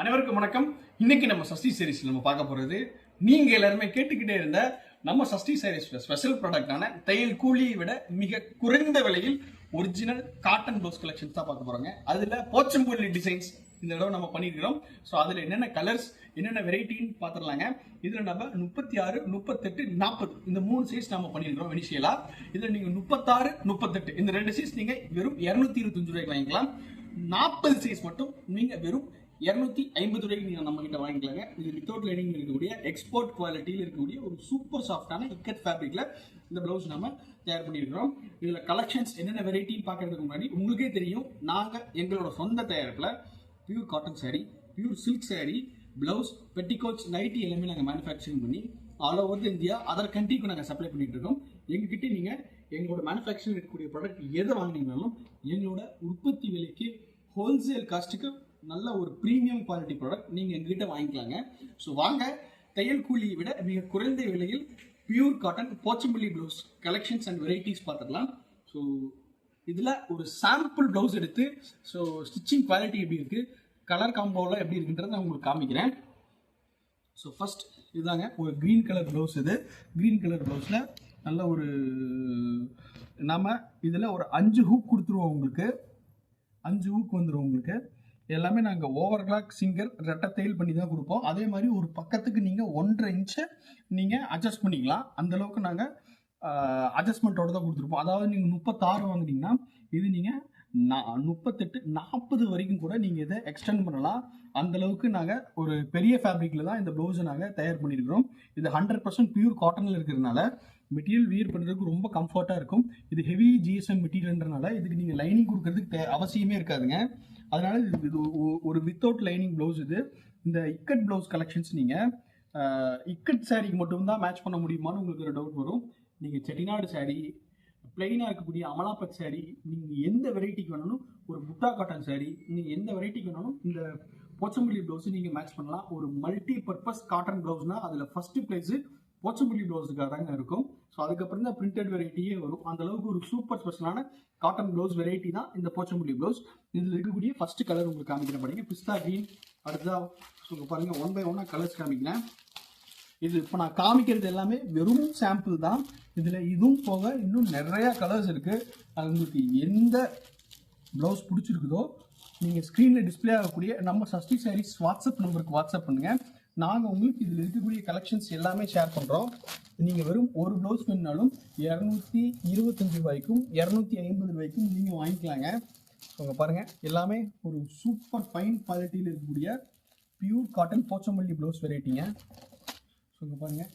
அனைவருக்கும் வணக்கம். இன்னைக்கு நம்ம சஷ்டி சாரீஸ் நம்ம பார்க்க போறது நீங்க எல்லாருமே கேட்டுக்கிட்டே இருந்த நம்ம சஷ்டி சாரீஸ் ஸ்பெஷல் ப்ராடக்டான தையல் கூலியை விட மிக குறைந்த விலையில் ஒரிஜினல் காட்டன் ப்ளவுஸ் கலெக்ஷன்ஸ் தான் பார்க்க போறோங்க. அதுல போச்சம்பள்ளி டிசைன்ஸ் இந்த தடவை நம்ம பண்ணிருக்கிறோம். ஸோ அதுல என்னென்ன கலர்ஸ் என்னென்ன வெரைட்டின்னு பார்த்துடலாங்க. இதுல நம்ம 36, 38, 40 இந்த 3 சைஸ் நம்ம பண்ணிருக்கிறோம். இனிஷியலா இதுல நீங்க 36, 38 இந்த 2 சைஸ் நீங்க வெறும் 225 ரூபாய்க்கு வாங்கிக்கலாம். 40 சைஸ் மட்டும் நீங்க வெறும் 250 ரூபாய்க்கு நீங்க நம்ம கிட்ட வாங்கிக்கலாங்க. இது வித்தவுட் லைனிங் இருக்கக்கூடிய எக்ஸ்போர்ட் குவாலிட்டியில் இருக்கக்கூடிய ஒரு சூப்பர் சாஃப்டான இக்கட் ஃபேப்ரிக்ல இந்த பிளவுஸ் நம்ம தயார் பண்ணியிருக்கிறோம். இதுல கலெக்ஷன்ஸ் என்னென்ன வெரைட்டின்னு பார்க்கறதுக்கு முன்னாடி உங்களுக்கே தெரியும், நாங்க எங்களோட சொந்த தயாரிப்புல pure cotton sari, pure silk sari, blouse, petticoats, nighty எல்லாமே நாங்கள் மேனுஃபேக்சரிங் பண்ணி ஆல் ஓவர் இந்தியா அதர் கண்ட்ரிக்கு நாங்கள் சப்ளை பண்ணிட்டு இருக்கோம். எங்ககிட்ட நீங்க எங்களோட மேனுஃபேக்சரிங் இருக்கக்கூடிய ப்ராடக்ட் எதை வாங்கினீங்கனாலும் எங்களோட உற்பத்தி விலைக்கு ஹோல்சேல் காஸ்ட்டுக்கு நல்ல ஒரு ப்ரீமியம் குவாலிட்டி ப்ராடக்ட் நீங்க எங்ககிட்ட வாங்கிக்கலாங்க. ஸோ வாங்க, தையல் கூலியை விட மிக குறைந்த விலையில் pure cotton Pochampalli blouse collections and varieties பார்த்துக்கலாம். ஸோ இதுல ஒரு சாம்பிள் பிளவுஸ் எடுத்து ஸோ ஸ்டிச்சிங் குவாலிட்டி எப்படி இருக்கு, கலர் காம்போவில் எப்படி இருக்குன்றத நான் உங்களுக்கு காமிக்கிறேன். ஸோ ஃபர்ஸ்ட் இதுதாங்க ஒரு க்ரீன் கலர் ப்ளவுஸ். இது க்ரீன் கலர் ப்ளவுஸில் நல்ல ஒரு நம்ம இதில் ஒரு 5 ஹூக் கொடுத்துருவோம். உங்களுக்கு 5 ஹூக் வந்துடும். உங்களுக்கு எல்லாமே நாங்கள் ஓவர்லாக் சிங்கர் ரெட்டை தையல் பண்ணி தான் கொடுப்போம். அதே மாதிரி ஒரு பக்கத்துக்கு நீங்கள் 1.5 இன்ச்சை நீங்கள் அட்ஜஸ்ட் பண்ணிக்கலாம். அந்தளவுக்கு நாங்கள் அட்ஜஸ்ட்மெண்ட்டோட தான் கொடுத்துருப்போம். அதாவது நீங்கள் 36 வாங்குனீங்கன்னா இது நீங்கள் 38, 40 வரைக்கும் கூட நீங்கள் இதை எக்ஸ்டெண்ட் பண்ணலாம். அந்தளவுக்கு நாங்கள் ஒரு பெரிய ஃபேப்ரிக்கில் தான் இந்த ப்ளவுஸை நாங்கள் தயார் பண்ணியிருக்கிறோம். இது 100% பியூர் காட்டனில் இருக்கிறதுனால மெட்டீரியல் வியர் பண்ணுறதுக்கு ரொம்ப கம்ஃபர்ட்டாக இருக்கும். இது ஹெவி ஜிஎஸ்எம் மெட்டீரியல்ன்றனால இதுக்கு நீங்கள் லைனிங் கொடுக்கறதுக்கு அவசியமே இருக்காதுங்க. அதனால இது ஒரு வித்தவுட் லைனிங் ப்ளவுஸ். இது இந்த இக்கட் ப்ளவுஸ் கலெக்ஷன்ஸ் நீங்கள் இக்கட் சாரீக்கு மட்டும்தான் மேட்ச் பண்ண முடியுமான்னு உங்களுக்கு ஒரு டவுட் வரும். நீங்கள் செட்டிநாடு சாரீ, பிளெயினாக இருக்கக்கூடிய அமலாபத் சாரீ, நீங்கள் எந்த வெரைட்டிக்கு வேணாலும், ஒரு புட்டா காட்டன் சாரீ, நீங்கள் எந்த வெரைட்டிக்கு வேணாலும் இந்த போச்சம்பள்ளி ப்ளவுஸ் நீங்கள் மேட்ச் பண்ணலாம். ஒரு மல்டி பர்பஸ் காட்டன் ப்ளவுஸ்னா அதில் ஃபர்ஸ்ட் பிளேஸு போச்சம்பள்ளி ப்ளவுஸுக்காக தாங்க இருக்கும். ஸோ அதுக்கப்புறம் தான் பிரிண்டட் வெரைட்டியே வரும். அந்த அளவுக்கு ஒரு சூப்பர் ஸ்பெஷலான காட்டன் ப்ளவுஸ் வெரைட்டி தான் இந்த போச்சம்பள்ளி ப்ளவுஸ். இதில் இருக்கக்கூடிய ஃபர்ஸ்ட் கலர் உங்களுக்கு காமிக்கிற பாருங்க, பிஸ்தா கிரீன். அடுத்ததாக பாருங்க, 1 by 1 கலர்ஸ் காமிக்கிறேன். இது இப்போ நான் காமிக்கிறது எல்லாமே வெறும் சாம்பிள் தான். இதில் இதுவும் போக இன்னும் நிறையா கலர்ஸ் இருக்குது. அது உங்களுக்கு எந்த ப்ளவுஸ் பிடிச்சிருக்குதோ நீங்கள் ஸ்க்ரீனில் டிஸ்பிளே ஆகக்கூடிய நம்ம சஷ்டி சாரீஸ் வாட்ஸ்அப் நம்பருக்கு வாட்ஸ்அப் பண்ணுங்கள். நாங்கள் உங்களுக்கு இதில் இருக்கக்கூடிய கலெக்ஷன்ஸ் எல்லாமே ஷேர் பண்ணுறோம். நீங்கள் வெறும் ஒரு ப்ளவுஸ் வேணுனாலும் 225 ரூபாய்க்கும் 250 ரூபாய்க்கும் நீங்கள் வாங்கிக்கலாங்க. உங்கள் பாருங்கள், எல்லாமே ஒரு சூப்பர் ஃபைன் குவாலிட்டியில் இருக்கக்கூடிய பியூர் காட்டன் போச்சம்பள்ளி ப்ளவுஸ் வெரைட்டிங்க. ஸோ இங்கே பாருங்கள்,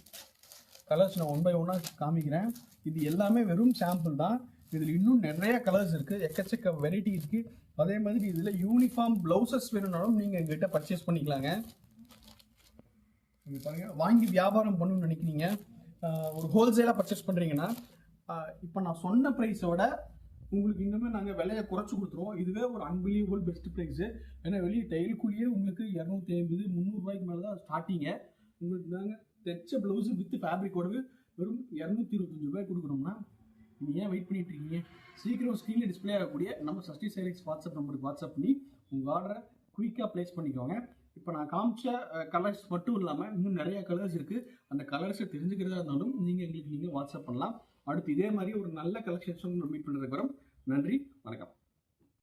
கலர்ஸ் நான் 1 by 1 காமிக்கிறேன். இது எல்லாமே வெறும் சாம்பிள் தான். இதில் இன்னும் நிறைய கலர்ஸ் இருக்குது, எக்கச்சக்க வெரைட்டி இருக்குது. அதே மாதிரி இதில் யூனிஃபார்ம் ப்ளவுசஸ் வேணும்னாலும் நீங்கள் எங்ககிட்ட பர்ச்சேஸ் பண்ணிக்கலாங்க. நீங்கள் பாருங்கள், வாங்கி வியாபாரம் பண்ணணும்னு நினைக்கிறீங்க, ஒரு ஹோல்சேலாக பர்ச்சேஸ் பண்ணுறீங்கன்னா இப்போ நான் சொன்ன ப்ரைஸோட உங்களுக்கு இன்னுமே நாங்கள் விலையை குறைச்சி கொடுத்துருவோம். இதுவே ஒரு அன்பிலீவபிள் பெஸ்ட் ப்ரைஸு. ஏன்னா வெளியே தையல் கூலியே உங்களுக்கு 250, 300 ரூபாய்க்கு மேலே தான் ஸ்டார்டிங்கு. உங்களுக்கு நாங்கள் தைச்ச ப்ளவுஸு வித் ஃபேப்ரிக்கோடவே வெறும் 225 ரூபாய் கொடுக்குறோம்னா நீங்கள் ஏன் வெயிட் பண்ணிட்டு இருக்கீங்க? சீக்கிரம் ஸ்க்ரீனில் டிஸ்பிளே ஆகக்கூடிய நம்ம சஷ்டி சாரீஸ் வாட்ஸ்அப் நம்பருக்கு வாட்ஸ்அப் பண்ணி உங்கள் ஆர்டரை குயிக்காக ப்ளேஸ் பண்ணிக்கோங்க. இப்போ நான் காமிச்ச கலர்ஸ் மட்டும் இல்லாமல் இன்னும் நிறைய கலர்ஸ் இருக்குது. அந்த கலர்ஸை தெரிஞ்சுக்கிறதா இருந்தாலும் நீங்கள் வாட்ஸ்அப் பண்ணலாம். அடுத்து இதே மாதிரி ஒரு நல்ல கலெக்ஷன்ஸும் மீட் பண்ணுறதுக்கு வரும். நன்றி, வணக்கம்.